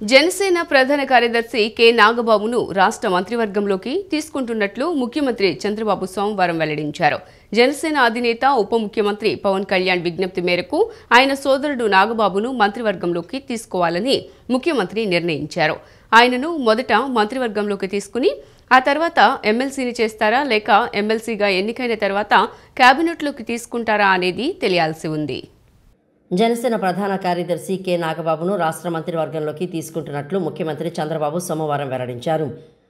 జనసేన ప్రధాన కార్యదర్శి కె నాగబాబును రాష్ట్ర మంత్రివర్గంలోకి తీసుకుంటున్నట్లు ముఖ్యమంత్రి చంద్రబాబు సోమవారం వెల్లడించారు. జనసేన అధినేత ఉప ముఖ్యమంత్రి పవన్ కళ్యాణ్ విజ్ఞప్తి మేరకు ఆయన సోదరుడు నాగబాబును మంత్రివర్గంలోకి తీసుకోవాలని ముఖ్యమంత్రి నిర్ణయించారు. ఆయనను మొదట మంత్రివర్గంలోకి తీసుకుని ఆ తర్వాత ఎమ్మెల్సీని చేస్తారా లేక ఎమ్మెల్సీగా ఎన్నికైన తర్వాత కేబినెట్లోకి తీసుకుంటారా అనేది తెలియాల్సి ఉంది. జనసేన ప్రధాన కార్యదర్శి కె నాగబాబును రాష్ట్ర మంత్రివర్గంలోకి తీసుకుంటున్నట్లు ముఖ్యమంత్రి చంద్రబాబు సోమవారం వెల్లడించారు.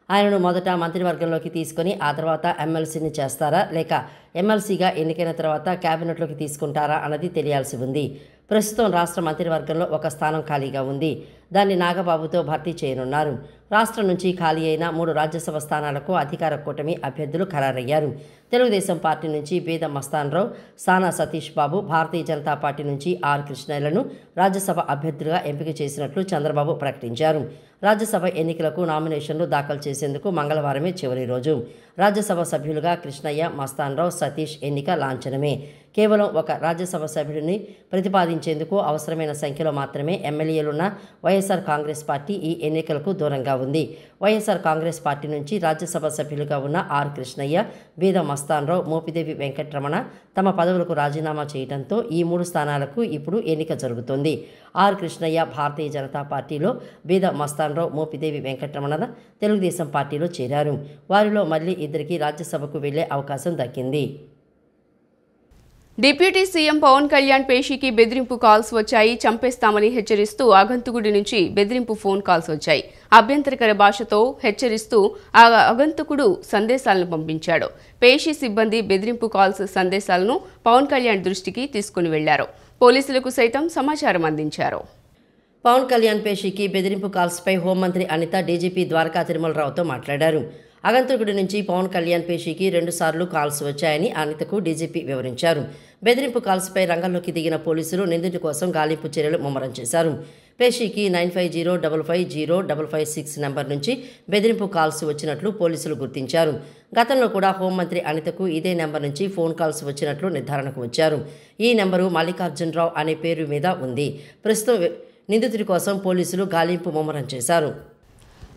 ఆయనను మొదట మంత్రివర్గంలోకి తీసుకుని ఆ తర్వాత ఎమ్మెల్సీని చేస్తారా లేక ఎమ్మెల్సీగా ఎన్నికైన తర్వాత కేబినెట్లోకి తీసుకుంటారా అన్నది తెలియాల్సి ఉంది. ప్రస్తుతం రాష్ట్ర మంత్రివర్గంలో ఒక స్థానం ఖాళీగా ఉంది. దాన్ని నాగబాబుతో భర్తీ చేయనున్నారు. రాష్ట్రం నుంచి ఖాళీ అయిన 3 రాజ్యసభ స్థానాలకు అధికార కూటమి అభ్యర్థులు ఖరారయ్యారు. తెలుగుదేశం పార్టీ నుంచి బీద మస్తాన్రావు, సానా సతీష్ బాబు, భారతీయ జనతా పార్టీ నుంచి ఆర్ కృష్ణయ్యలను రాజ్యసభ అభ్యర్థులుగా ఎంపిక చేసినట్లు చంద్రబాబు ప్రకటించారు. రాజ్యసభ ఎన్నికలకు నామినేషన్లు దాఖలు చేసేందుకు మంగళవారమే చివరి రోజు. రాజ్యసభ సభ్యులుగా కృష్ణయ్య, మస్తాన్రావు, సతీష్ ఎన్నిక లాంఛనమే. కేవలం ఒక రాజ్యసభ సభ్యుడిని ప్రతిపాదించేందుకు అవసరమైన సంఖ్యలో మాత్రమే ఎమ్మెల్యేలున్న వైఎస్ఆర్ కాంగ్రెస్ పార్టీ ఈ ఎన్నికలకు దూరంగా ఉంది. వైఎస్ఆర్ కాంగ్రెస్ పార్టీ నుంచి రాజ్యసభ సభ్యులుగా ఉన్న ఆర్ కృష్ణయ్య, బీద మస్తాన్రావు, మోపిదేవి వెంకటరమణ తమ పదవులకు రాజీనామా చేయడంతో ఈ 3 స్థానాలకు ఇప్పుడు ఎన్నిక జరుగుతోంది. ఆర్ కృష్ణయ్య భారతీయ జనతా పార్టీలో, బీద మస్తాన్రావు, మోపిదేవి వెంకటరమణ తెలుగుదేశం పార్టీలో చేరారు. వారిలో మళ్లీ ఇద్దరికి రాజ్యసభకు వెళ్లే అవకాశం దక్కింది. డిప్యూటీ సీఎం పవన్ కళ్యాణ్ పేషీకి బెదిరింపు కాల్స్ వచ్చాయి. చంపేస్తామని హెచ్చరిస్తూ ఆగంతుకుడి నుంచి బెదిరింపు ఫోన్ కాల్స్ వచ్చాయి. అభ్యంతరకర భాషతో హెచ్చరిస్తూ ఆ ఆగంతుకుడు సందేశాలను పంపించాడు. పేషీ సిబ్బంది బెదిరింపు కాల్స్ సందేశాలను పవన్ కళ్యాణ్ దృష్టికి తీసుకుని వెళ్లారు. పోలీసులకు సైతం సమాచారం అందించారు. పవన్ కళ్యాణ్ పేషీకి బెదిరింపు కాల్స్పై హోంమంత్రి అనిత, డీజీపీ ద్వారకా తిరుమలరావుతో మాట్లాడారు. ఆగంతుకుడి నుంచి పవన్ కళ్యాణ్ పేషీకి 2 సార్లు కాల్స్ వచ్చాయని అనితకు డీజీపీ వివరించారు. బెదిరింపు కాల్స్పై రంగంలోకి దిగిన పోలీసులు నిందితుడి కోసం గాలింపు చర్యలు ముమ్మరం చేశారు. పేషీకి 9505505556 నెంబర్ నుంచి బెదిరింపు కాల్స్ వచ్చినట్లు పోలీసులు గుర్తించారు. గతంలో కూడా హోంమంత్రి అనితకు ఇదే నెంబర్ నుంచి ఫోన్ కాల్స్ వచ్చినట్లు నిర్ధారణకు వచ్చారు. ఈ నెంబరు మల్లికార్జునరావు అనే పేరు మీద ఉంది. ప్రస్తుతం నిందితుడి కోసం పోలీసులు గాలింపు ముమ్మరం చేశారు.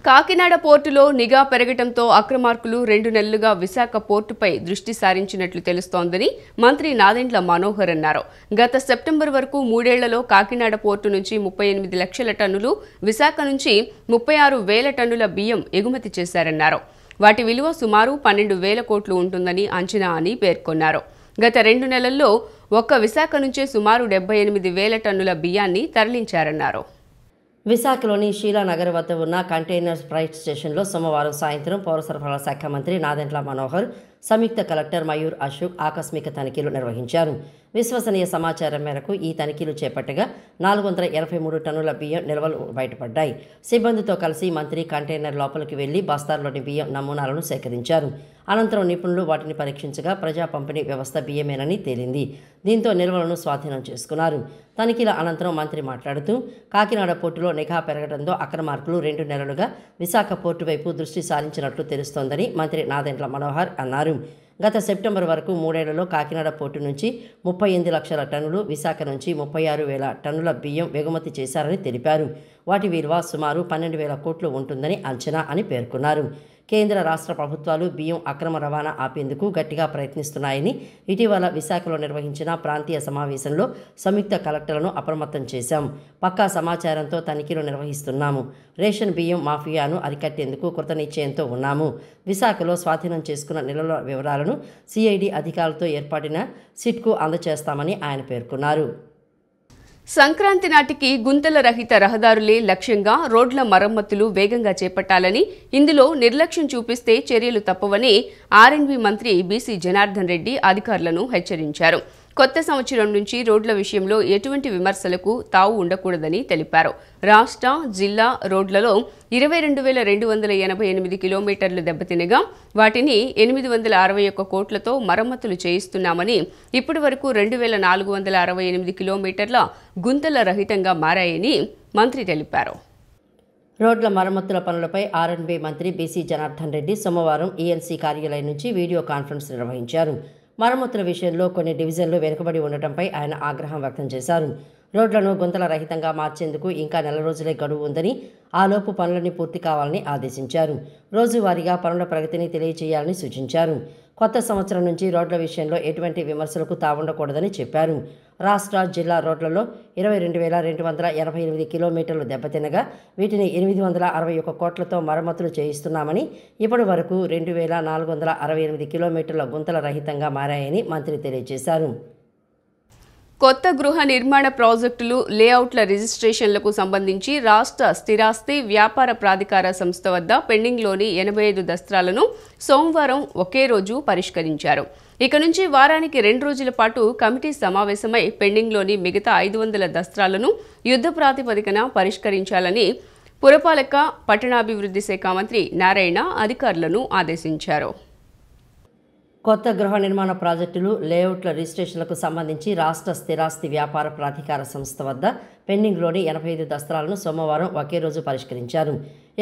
కాకినాడ పోర్టులో నిఘా పెరగటంతో అక్రమార్కులు 2 నెలలుగా విశాఖ పోర్టుపై దృష్టి సారించినట్లు తెలుస్తోందని మంత్రి నాదెండ్ల మనోహర్ అన్నారు. గత సెప్టెంబర్ వరకు 3 ఏళ్లలో కాకినాడ పోర్టు నుంచి 38 లక్షల టన్నులు, విశాఖ నుంచి 36,000 టన్నుల బియ్యం ఎగుమతి చేశారన్నారు. వాటి విలువ సుమారు 12,000 కోట్లు ఉంటుందని అంచనా అని పేర్కొన్నారు. గత 2 నెలల్లో ఒక్క విశాఖ నుంచే సుమారు 78,000 టన్నుల బియ్యాన్ని తరలించారన్నారు. విశాఖలోని షీలానగర్ వద్ద ఉన్న కంటైనర్ ఫ్రైట్ స్టేషన్లో సోమవారం సాయంత్రం పౌర సరఫరాల శాఖ మంత్రి నాదెండ్ల మనోహర్, సంయుక్త కలెక్టర్ మయూర్ అశోక్ ఆకస్మిక తనిఖీలు నిర్వహించారు. విశ్వసనీయ సమాచారం మేరకు ఈ తనిఖీలు చేపట్టగా 483 టన్నుల బియ్యం నిల్వలు బయటపడ్డాయి. సిబ్బందితో కలిసి మంత్రి కంటైనర్ లోపలికి వెళ్లి బస్తాల్లోని బియ్యం నమూనాలను సేకరించారు. అనంతరం నిపుణులు వాటిని పరీక్షించగా ప్రజా పంపిణీ వ్యవస్థ బియ్యమేనని తేలింది. దీంతో నిల్వలను స్వాధీనం చేసుకున్నారు. తనిఖీల అనంతరం మంత్రి మాట్లాడుతూ కాకినాడ పోర్టులో నిఘా పెరగడంతో అక్రమార్కులు 2 నెలలుగా విశాఖ పోర్టు వైపు దృష్టి సారించినట్లు తెలుస్తోందని మంత్రి నాదెండ్ల మనోహర్ అన్నారు. గత సెప్టెంబర్ వరకు 3 ఏళ్లలో కాకినాడ పోర్టు నుంచి 38 లక్షల టన్నులు, విశాఖ నుంచి 36,000 టన్నుల బియ్యం ఎగుమతి చేశారని తెలిపారు. వాటి విలువ సుమారు 12,000 కోట్లు ఉంటుందని అంచనా అని పేర్కొన్నారు. కేంద్ర రాష్ట్ర ప్రభుత్వాలు బియ్యం అక్రమ రవాణా ఆపేందుకు గట్టిగా ప్రయత్నిస్తున్నాయని, ఇటీవల విశాఖలో నిర్వహించిన ప్రాంతీయ సమావేశంలో సంయుక్త కలెక్టర్లను అప్రమత్తం చేశాం. పక్కా సమాచారంతో తనిఖీలు నిర్వహిస్తున్నాము. రేషన్ బియ్యం మాఫియాను అరికట్టేందుకు కృతనిశ్చయంతో ఉన్నాము. విశాఖలో స్వాధీనం చేసుకున్న నిల్వల వివరాలను సిఐడి అధికారులతో ఏర్పాటిన సిట్కు అందజేస్తామని ఆయన పేర్కొన్నారు. సంక్రాంతి నాటికి గుంతల రహిత రహదారులే లక్ష్యంగా రోడ్ల మరమ్మతులు వేగంగా చేపట్టాలని, ఇందులో నిర్లక్ష్యం చూపిస్తే చర్యలు తప్పవని ఆర్ఎండ్బీ మంత్రి బీసీ జనార్దన్ రెడ్డి అధికారులను హెచ్చరించారు. కొత్త సంవత్సరం నుంచి రోడ్ల విషయంలో ఎటువంటి విమర్శలకు తావు ఉండకూడదని తెలిపారు. రాష్ట్ర, జిల్లా రోడ్లలో 22,288 కిలోమీటర్లు దెబ్బతినగా వాటిని 861 కోట్లతో మరమ్మతులు చేయిస్తున్నామని, ఇప్పటి వరకు 2,468 కిలోమీటర్ల గుంతల రహితంగా మారాయని మంత్రి తెలిపారు. రోడ్ల మరమ్మతుల పనులపై ఆర్ఎండ్బీ మంత్రి బీసీ జనార్దన్ రెడ్డి సోమవారం ఈఎన్సీ కార్యాలయం నుంచి వీడియో కాన్ఫరెన్స్ నిర్వహించారు. మరమ్మతుల విషయంలో కొన్ని డివిజన్లు వెనుకబడి ఉండటంపై ఆయన ఆగ్రహం వ్యక్తం చేశారు. రోడ్లను గుంతల రహితంగా మార్చేందుకు ఇంకా నెల రోజులే గడువు ఉందని, ఆలోపు పనులన్నీ పూర్తి కావాలని ఆదేశించారు. రోజువారీగా పనుల ప్రగతిని తెలియజేయాలని సూచించారు. కొత్త సంవత్సరం నుంచి రోడ్ల విషయంలో ఎటువంటి విమర్శలకు తావుండకూడదని చెప్పారు. రాష్ట్ర, జిల్లా రోడ్లలో 22,288 కిలోమీటర్లు దెబ్బతినగా వీటిని 861 కోట్లతో మరమ్మతులు చేయిస్తున్నామని, ఇప్పటి వరకు 2,468 కిలోమీటర్ల గుంతల రహితంగా మారాయని మంత్రి తెలియజేశారు. కొత్త గృహ నిర్మాణ ప్రాజెక్టులు, లేఅవుట్ల రిజిస్ట్రేషన్లకు సంబంధించి రాష్ట్ర స్థిరాస్తి వ్యాపార ప్రాధికార సంస్థ వద్ద పెండింగ్లోని 85 దస్త్రాలను సోమవారం ఒకే రోజు పరిష్కరించారు. ఇక నుంచి వారానికి 2 రోజుల పాటు కమిటీ సమావేశమై పెండింగ్లోని మిగతా 500 దస్త్రాలను యుద్ధ ప్రాతిపదికన పరిష్కరించాలని పురపాలక, పట్టణాభివృద్ధి శాఖ మంత్రి నారాయణ అధికారులను ఆదేశించారు. కొత్త గృహ నిర్మాణ ప్రాజెక్టులు, లేఅవుట్ల రిజిస్ట్రేషన్లకు సంబంధించి రాష్ట్ర స్థిరాస్తి వ్యాపార ప్రాధికార సంస్థ వద్ద పెండింగ్లోని 85 దస్త్రాలను సోమవారం ఒకే రోజు పరిష్కరించారు.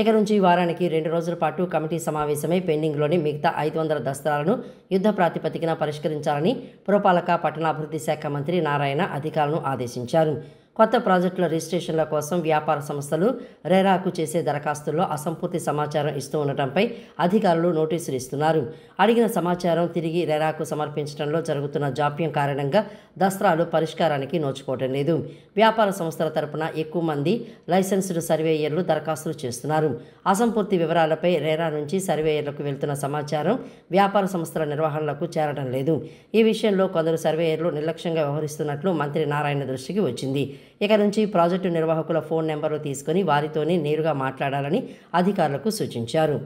ఇక నుంచి వారానికి 2 రోజుల పాటు కమిటీ సమావేశమై పెండింగ్లోని మిగతా 500 దస్త్రాలను యుద్ధ ప్రాతిపదికన పరిష్కరించాలని పురపాలక, పట్టణాభివృద్ధి శాఖ మంత్రి నారాయణ అధికారులను ఆదేశించారు. కొత్త ప్రాజెక్టుల రిజిస్ట్రేషన్ల కోసం వ్యాపార సంస్థలు రెరాకు చేసే దరఖాస్తుల్లో అసంపూర్తి సమాచారం ఇస్తూ ఉండటంపై అధికారులు నోటీసులు ఇస్తున్నారు. అడిగిన సమాచారం తిరిగి రెరాకు సమర్పించడంలో జరుగుతున్న జాప్యం కారణంగా దస్త్రాలు పరిష్కారానికి నోచుకోవటం లేదు. వ్యాపార సంస్థల తరపున ఎక్కువ మంది లైసెన్స్డ్ సర్వేయర్లు దరఖాస్తులు చేస్తున్నారు. అసంపూర్తి వివరాలపై రెరా నుంచి సర్వేయర్లకు వెళ్తున్న సమాచారం వ్యాపార సంస్థల నిర్వహణలకు చేరడం లేదు. ఈ విషయంలో కొందరు సర్వేయర్లు నిర్లక్ష్యంగా వ్యవహరిస్తున్నట్లు మంత్రి నారాయణ దృష్టికి వచ్చింది. ఇక నుంచి ప్రాజెక్టు నిర్వాహకుల ఫోన్ నెంబర్లు తీసుకుని వారితోనే నేరుగా మాట్లాడాలని అధికారులకు సూచించారు.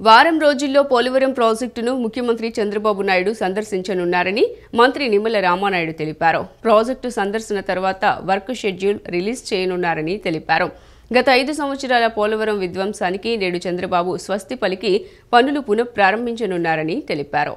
వారం రోజుల్లో పోలవరం ప్రాజెక్టును ముఖ్యమంత్రి చంద్రబాబు నాయుడు సందర్శించనున్నారని మంత్రి నిమ్మల రామానాయుడు తెలిపారు. ప్రాజెక్టు సందర్శన తర్వాత వర్క్ షెడ్యూల్ రిలీజ్ చేయనున్నారని తెలిపారు. గత 5 సంవత్సరాల పోలవరం విధ్వంసానికి నేడు చంద్రబాబు స్వస్తి పలికి పనులు పునఃప్రారంభించనున్నారని తెలిపారు.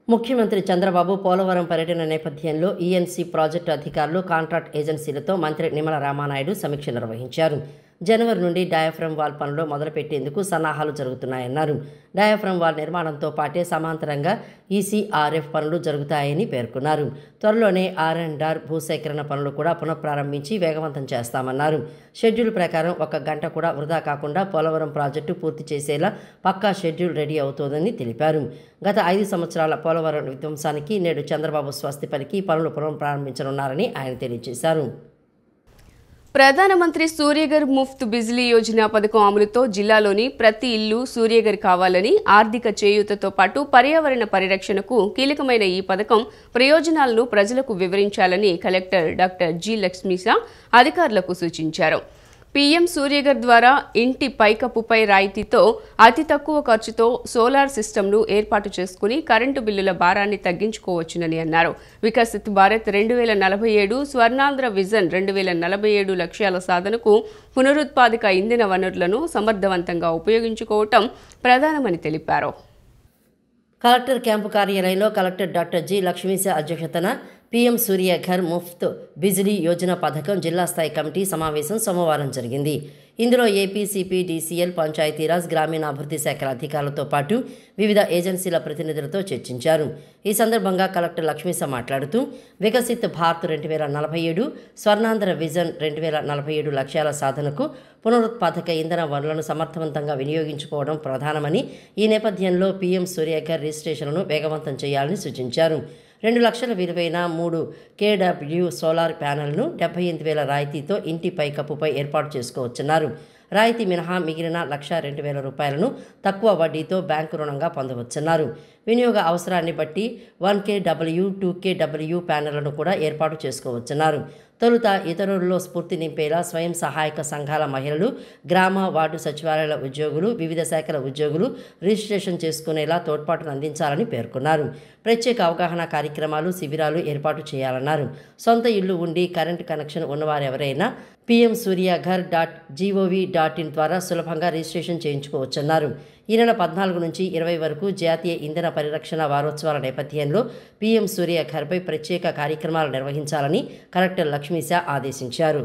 ముఖ్యమంత్రి చంద్రబాబు పోలవరం పర్యటన నేపథ్యంలో ఈఎన్సీ ప్రాజెక్టు అధికారులు, కాంట్రాక్ట్ ఏజెన్సీలతో మంత్రి నిమ్మల రామానాయుడు సమీక్ష నిర్వహించారు. జనవరి నుండి డయాఫ్రమ్ వాల్ పనులు మొదలుపెట్టేందుకు సన్నాహాలు జరుగుతున్నాయన్నారు. డయాఫ్రమ్ వాల్ నిర్మాణంతో పాటే సమాంతరంగా ఈసీఆర్ఎఫ్ పనులు జరుగుతాయని పేర్కొన్నారు. త్వరలోనే ఆర్ఎండ్ఆర్ భూసేకరణ పనులు కూడా పునఃప్రారంభించి వేగవంతం చేస్తామన్నారు. షెడ్యూల్ ప్రకారం 1 గంట కూడా వృధా కాకుండా పోలవరం ప్రాజెక్టు పూర్తి చేసేలా పక్కా షెడ్యూల్ రెడీ అవుతోందని తెలిపారు. గత 5 సంవత్సరాల పోలవరం విధ్వంసానికి నేడు చంద్రబాబు స్వస్తి పలికి పనులు పునఃప్రారంభించనున్నారని ఆయన తెలియజేశారు. ప్రధానమంత్రి సూర్యఘర్ ముఫ్త్ బిజ్లీ యోజన పథకం అమలుతో జిల్లాలోని ప్రతి ఇల్లు సూర్యఘర్ కావాలని, ఆర్థిక చేయూతతో పాటు పర్యావరణ పరిరక్షణకు కీలకమైన ఈ పథకం ప్రయోజనాలను ప్రజలకు వివరించాలని కలెక్టర్ డాక్టర్ జి లక్ష్మీశా అధికారులకు సూచించారు. పీఎం సూర్యఘర్ ద్వారా ఇంటి పైకప్పుపై రాయితీతో అతి తక్కువ ఖర్చుతో సోలార్ సిస్టమ్ను ఏర్పాటు చేసుకుని కరెంటు బిల్లుల భారాన్ని తగ్గించుకోవచ్చునని అన్నారు. వికసిత్ భారత్ 2047, స్వర్ణాంధ్ర విజన్ 2047 లక్ష్యాల సాధనకు పునరుత్పాదక ఇంధన వనరులను సమర్థవంతంగా ఉపయోగించుకోవటం ప్రధానమని తెలిపారు. కలెక్టర్ క్యాంపు కార్యాలయంలో కలెక్టర్ డాక్టర్ జి లక్ష్మీశా అధ్యక్షతన పీఎం సూర్యఘర్ ముఫ్త్ బిజ్లీ యోజన పథకం జిల్లా స్థాయి కమిటీ సమావేశం సోమవారం జరిగింది. ఇందులో ఏపీ, సిపి, డీసీఎల్, పంచాయతీరాజ్, గ్రామీణాభివృద్ధి శాఖల అధికారులతో పాటు వివిధ ఏజెన్సీల ప్రతినిధులతో చర్చించారు. ఈ సందర్భంగా కలెక్టర్ లక్ష్మీశా మాట్లాడుతూ వికసిత్ భారత్ 2047, స్వర్ణాంధ్ర విజన్ 2047 లక్ష్యాల సాధనకు పునరుత్పాదక ఇంధన వనరులను సమర్థవంతంగా వినియోగించుకోవడం ప్రధానమని, ఈ నేపథ్యంలో పీఎం సూర్యఘర్ రిజిస్ట్రేషన్లను వేగవంతం చేయాలని సూచించారు. 2 లక్షల విలువైన 3 కేడబ్ల్యూ సోలార్ ప్యానెల్ను 78,000 రాయితీతో ఇంటి పైకప్పుపై ఏర్పాటు చేసుకోవచ్చున్నారు. రాయితీ మినహా మిగిలిన 1,02,000 రూపాయలను తక్కువ వడ్డీతో బ్యాంకు రుణంగా పొందవచ్చున్నారు. వినియోగ అవసరాన్ని బట్టి 1 కేడబ్ల్యూ, 2 కేడబ్ల్యూ ప్యానెళ్లను కూడా ఏర్పాటు చేసుకోవచ్చున్నారు. తొలుత ఇతరులలో స్ఫూర్తి నింపేలా స్వయం సహాయక సంఘాల మహిళలు, గ్రామ, వార్డు సచివాలయాల ఉద్యోగులు, వివిధ శాఖల ఉద్యోగులు రిజిస్ట్రేషన్ చేసుకునేలా తోడ్పాటును అందించాలని పేర్కొన్నారు. ప్రత్యేక అవగాహన కార్యక్రమాలు, శిబిరాలు ఏర్పాటు చేయాలన్నారు. సొంత ఇల్లు ఉండి కరెంటు కనెక్షన్ ఉన్నవారెవరైనా pmsuryaghar.gov.in ద్వారా సులభంగా రిజిస్ట్రేషన్ చేయించుకోవచ్చన్నారు. ఈ నెల 14 నుంచి 20 వరకు జాతీయ ఇంధన పరిరక్షణ వారోత్సవాల నేపథ్యంలో పీఎం సూర్యఘర్పై ప్రత్యేక కార్యక్రమాలు నిర్వహించాలని కలెక్టర్ లక్ష్మీశా ఆదేశించారు.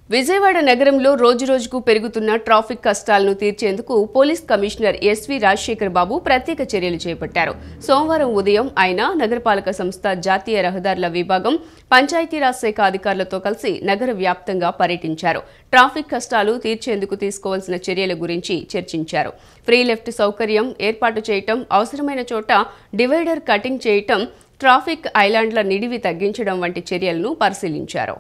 విజయవాడ నగరంలో రోజురోజుకు పెరుగుతున్న ట్రాఫిక్ కష్టాలను తీర్చేందుకు పోలీస్ కమిషనర్ ఎస్వి రాజశేఖర్ బాబు ప్రత్యేక చర్యలు చేపట్టారు. సోమవారం ఉదయం ఆయన నగరపాలక సంస్థ జాతీయ రహదారుల విభాగం పంచాయతీరాజ్ శాఖ అధికారులతో కలిసి నగర వ్యాప్తంగా పర్యటించారు. ట్రాఫిక్ కష్టాలు తీర్చేందుకు తీసుకోవాల్సిన చర్యల గురించి చర్చించారు. ఫ్రీ లెఫ్ట్ సౌకర్యం ఏర్పాటు చేయటం, అవసరమైన చోట డివైడర్ కటింగ్ చేయటం, ట్రాఫిక్ ఐలాండ్ల నిడివి తగ్గించడం వంటి చర్యలను పరిశీలించారు.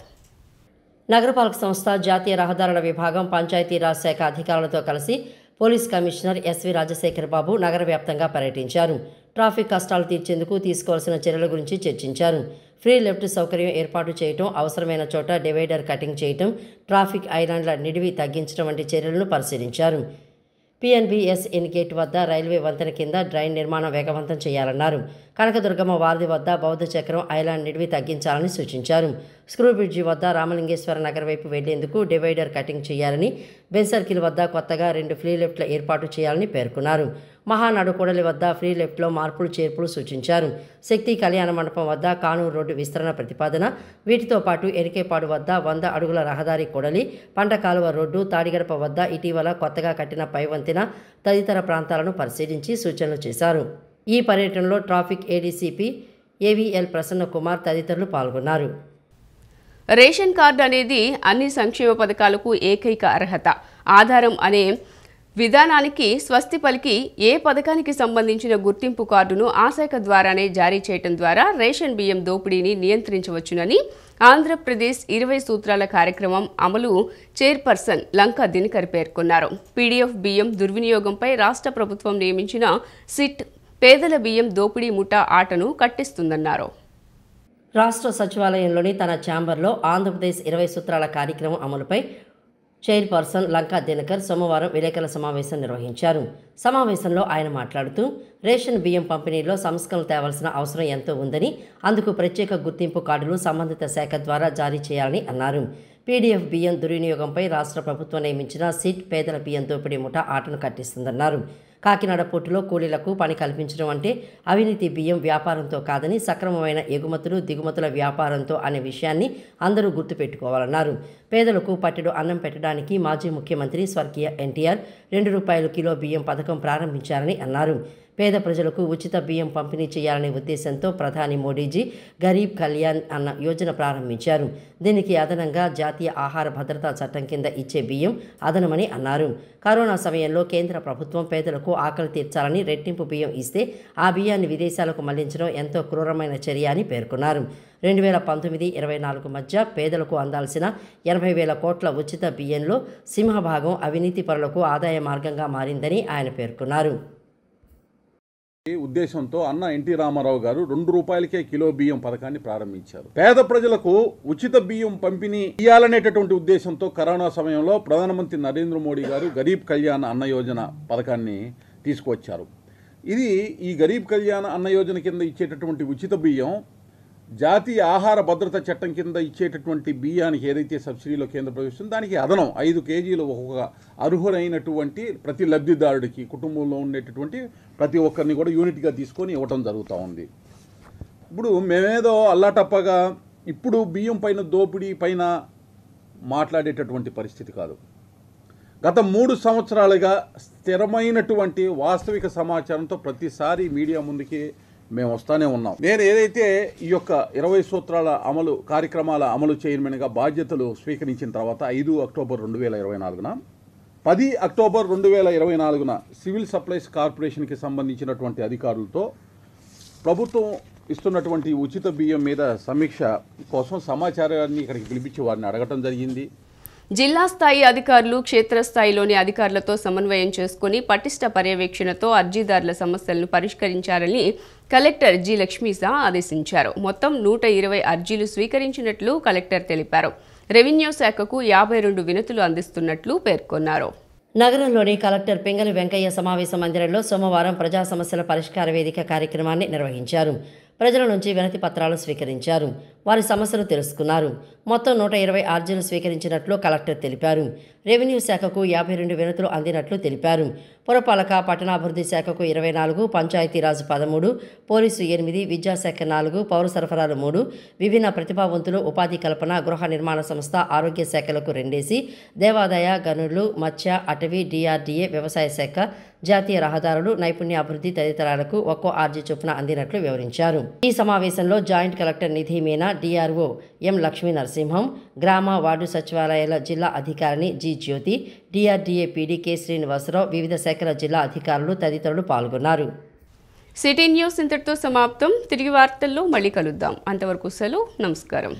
నగరపాలక సంస్థ జాతీయ రహదారుల విభాగం పంచాయతీరాజ్ శాఖ అధికారులతో కలిసి పోలీస్ కమిషనర్ ఎస్వి రాజశేఖర్ బాబు నగర వ్యాప్తంగా పర్యటించారు. ట్రాఫిక్ కష్టాలు తీర్చేందుకు తీసుకోవాల్సిన చర్యల గురించి చర్చించారు. ఫ్రీ లెఫ్ట్ సౌకర్యం ఏర్పాటు చేయటం, అవసరమైన చోట డివైడర్ కటింగ్ చేయటం, ట్రాఫిక్ ఐలాండ్ల నిడివి తగ్గించడం వంటి చర్యలను పరిశీలించారు. పిఎన్బిఎస్ ఇన్గేట్ వద్ద రైల్వే వంతెన కింద డ్రైన్ నిర్మాణం వేగవంతం చేయాలన్నారు. కనకదుర్గమ్మ వారధి వద్ద బౌద్ధ చక్రం ఐలాండ్ నిడివి తగ్గించాలని సూచించారు. స్క్రూ బ్రిడ్జి వద్ద రామలింగేశ్వర నగర్ వైపు వెళ్లేందుకు డివైడర్ కటింగ్ చేయాలని, బెన్ సర్కిల్ వద్ద కొత్తగా 2 ఫ్రీ లెఫ్ట్ల ఏర్పాటు చేయాలని పేర్కొన్నారు. మహానాడు కూడలి వద్ద ఫ్రీ లెఫ్ట్లో మార్పులు చేర్పులు సూచించారు. శక్తి కళ్యాణ మండపం వద్ద కానూరు రోడ్డు విస్తరణ ప్రతిపాదన, వీటితో పాటు ఎరికేపాడు వద్ద 100 అడుగుల రహదారి కూడలి, పంట కాలువ రోడ్డు, తాడిగడప వద్ద ఇటీవల కొత్తగా కట్టిన పైవంతెన తదితర ప్రాంతాలను పరిశీలించి సూచనలు చేశారు. ఈ పర్యటనలో ట్రాఫిక్ ఏడీసీపీ ఏవీఎల్ ప్రసన్న కుమార్ తదితరులు పాల్గొన్నారు. రేషన్ కార్డు అనేది అన్ని సంక్షేమ పథకాలకు ఏకైక అర్హత, ఆధారం అనే విధానానికి స్వస్తి పలికి ఏ పథకానికి సంబంధించిన గుర్తింపు కార్డును ఆ శాఖ ద్వారానే జారీ చేయడం ద్వారా రేషన్ బియ్యం దోపిడీని నియంత్రించవచ్చునని ఆంధ్రప్రదేశ్ 20 సూత్రాల కార్యక్రమం అమలు చైర్పర్సన్ లంకా దినకర్ పేర్కొన్నారు. పీడీఎఫ్ బియ్యం దుర్వినియోగంపై రాష్ట్ర ప్రభుత్వం నియమించిన సిట్ పేదల బియ్యం దోపిడీ ముఠా ఆటను కట్టిస్తుందన్నారు. రాష్ట్ర సచివాలయంలోని తన ఛాంబర్లో ఆంధ్రప్రదేశ్ 20 సూత్రాల కార్యక్రమం అమలుపై చైర్పర్సన్ లంకా దినకర్ సోమవారం విలేకరుల సమావేశం నిర్వహించారు. సమావేశంలో ఆయన మాట్లాడుతూ రేషన్ బియ్యం పంపిణీలో సంస్కరణలు తేవాల్సిన అవసరం ఎంతో ఉందని, అందుకు ప్రత్యేక గుర్తింపు కార్డులు సంబంధిత శాఖ ద్వారా జారీ చేయాలని అన్నారు. పీడీఎఫ్ బియ్యం దుర్వినియోగంపై రాష్ట్ర ప్రభుత్వం నియమించిన సిట్ పేదల బియ్యం దోపిడీ ముఠా ఆటను కట్టిస్తుందన్నారు. కాకినాడ పోర్టులో కూలీలకు పని కల్పించడం అంటే అవినీతి బియ్యం వ్యాపారంతో కాదని, సక్రమమైన ఎగుమతులు దిగుమతుల వ్యాపారంతో అనే విషయాన్ని అందరూ గుర్తుపెట్టుకోవాలన్నారు. పేదలకు పట్టెడు అన్నం పెట్టడానికి మాజీ ముఖ్యమంత్రి స్వర్గీయ ఎన్టీఆర్ ₹2 కిలో బియ్యం పథకం ప్రారంభించారని అన్నారు. పేద ప్రజలకు ఉచిత బియ్యం పంపిణీ చేయాలనే ఉద్దేశంతో ప్రధాని మోడీజీ గరీబ్ కళ్యాణ్ అన్న యోజన ప్రారంభించారు. దీనికి అదనంగా జాతీయ ఆహార భద్రతా చట్టం కింద ఇచ్చే బియ్యం అదనమని అన్నారు. కరోనా సమయంలో కేంద్ర ప్రభుత్వం పేదలకు ఆకలి తీర్చాలని రెట్టింపు బియ్యం ఇస్తే ఆ బియ్యాన్ని విదేశాలకు మళ్లించడం ఎంతో క్రూరమైన చర్య అని పేర్కొన్నారు. 2019-24 మధ్య పేదలకు అందాల్సిన 80,000 కోట్ల ఉచిత బియ్యంలో సింహభాగం అవినీతి పరులకు ఆదాయ మార్గంగా మారిందని ఆయన పేర్కొన్నారు. ఉద్దేశంతో అన్న ఎన్టీ రామారావు గారు ₹2 కిలో బియ్యం పథకాన్ని ప్రారంభించారు. పేద ప్రజలకు ఉచిత బియ్యం పంపిణీ చేయాలనేటటువంటి ఉద్దేశంతో కరోనా సమయంలో ప్రధానమంత్రి నరేంద్ర మోడీ గారు గరీబ్ కళ్యాణ్ అన్న యోజన పథకాన్ని తీసుకువచ్చారు. ఈ గరీబ్ కళ్యాణ్ అన్న యోజన కింద ఇచ్చేటటువంటి ఉచిత బియ్యం జాతీయ ఆహార భద్రత చట్టం కింద ఇచ్చేటటువంటి బియ్యానికి ఏదైతే సబ్సిడీలో కేంద్ర ప్రభుత్వం దానికి అదనం 5 కేజీలు ఒక్కొక్క అర్హులైనటువంటి ప్రతి లబ్ధిదారుడికి కుటుంబంలో ఉండేటటువంటి ప్రతి ఒక్కరిని కూడా యూనిట్గా తీసుకొని ఇవ్వటం జరుగుతూ ఉంది. ఇప్పుడు మేమేదో అల్లాటప్పగా ఇప్పుడు బియ్యం పైన దోపిడీ పైన మాట్లాడేటటువంటి పరిస్థితి కాదు. గత 3 సంవత్సరాలుగా స్థిరమైనటువంటి వాస్తవిక సమాచారంతో ప్రతిసారి మీడియా ముందుకి మేము వస్తూనే ఉన్నాం. నేను ఏదైతే ఈ యొక్క 20 సూత్రాల అమలు కార్యక్రమాల అమలు చైర్మన్గా బాధ్యతలు స్వీకరించిన తర్వాత 5 అక్టోబర్ 2024 10 అక్టోబర్ 2024 సివిల్ సప్లైస్ కార్పొరేషన్కి సంబంధించినటువంటి అధికారులతో ప్రభుత్వం ఇస్తున్నటువంటి ఉచిత బియ్యం మీద సమీక్ష కోసం సమాచారాన్ని ఇక్కడికి పిలిపించి వారిని అడగటం జరిగింది. జిల్లా స్థాయి అధికారులు క్షేత్రస్థాయిలోని అధికారులతో సమన్వయం చేసుకుని పటిష్ట పర్యవేక్షణతో అర్జీదారుల సమస్యలను పరిష్కరించాలని కలెక్టర్ జి లక్ష్మీసా ఆదేశించారు. మొత్తం 120 అర్జీలు స్వీకరించినట్లు కలెక్టర్ తెలిపారు. రెవెన్యూ శాఖకు 52 వినతులు అందిస్తున్నట్లు పేర్కొన్నారు. నగరంలోని కలెక్టర్ పింగళి వెంకయ్య సమావేశ మందిరంలో సోమవారం ప్రజా సమస్యల పరిష్కార వేదిక కార్యక్రమాన్ని నిర్వహించారు. ప్రజల నుంచి వినతి పత్రాలు స్వీకరించారు. వారి సమస్యలు తెలుసుకున్నారు. మొత్తం 120 అర్జీలు స్వీకరించినట్లు కలెక్టర్ తెలిపారు. రెవెన్యూ శాఖకు 52 వినతులు అందినట్లు తెలిపారు. పురపాలక పట్టణాభివృద్ధి శాఖకు 24, పంచాయతీరాజ్ 13, పోలీసు 8, విద్యాశాఖ 4, పౌర సరఫరాలు 3, విభిన్న ప్రతిభావంతులు ఉపాధి కల్పన గృహ నిర్మాణ సంస్థ ఆరోగ్య శాఖలకు 2, దేవాదాయ గనులు మత్స్య అటవీ DRDA వ్యవసాయ శాఖ జాతీయ రహదారులు నైపుణ్యాభివృద్ధి తదితరాలకు ఒక్కో ఆర్జీ చొప్పున అందినట్లు వివరించారు. ఈ సమావేశంలో జాయింట్ కలెక్టర్ నిధి మీనా, DRO ఎం లక్ష్మీ నరసింహం, గ్రామ వార్డు సచివాలయాల జిల్లా అధికారిని జి జ్యోతి, DRDA PD కె శ్రీనివాసరావు, వివిధ శాఖల జిల్లా అధికారులు తదితరులు పాల్గొన్నారు. సిటీ న్యూస్ ఇంతటితో సమాప్తం. తిరిగి వార్తల్లో మళ్ళీ కలుద్దాం. అంతవరకు సెలవు. నమస్కారం.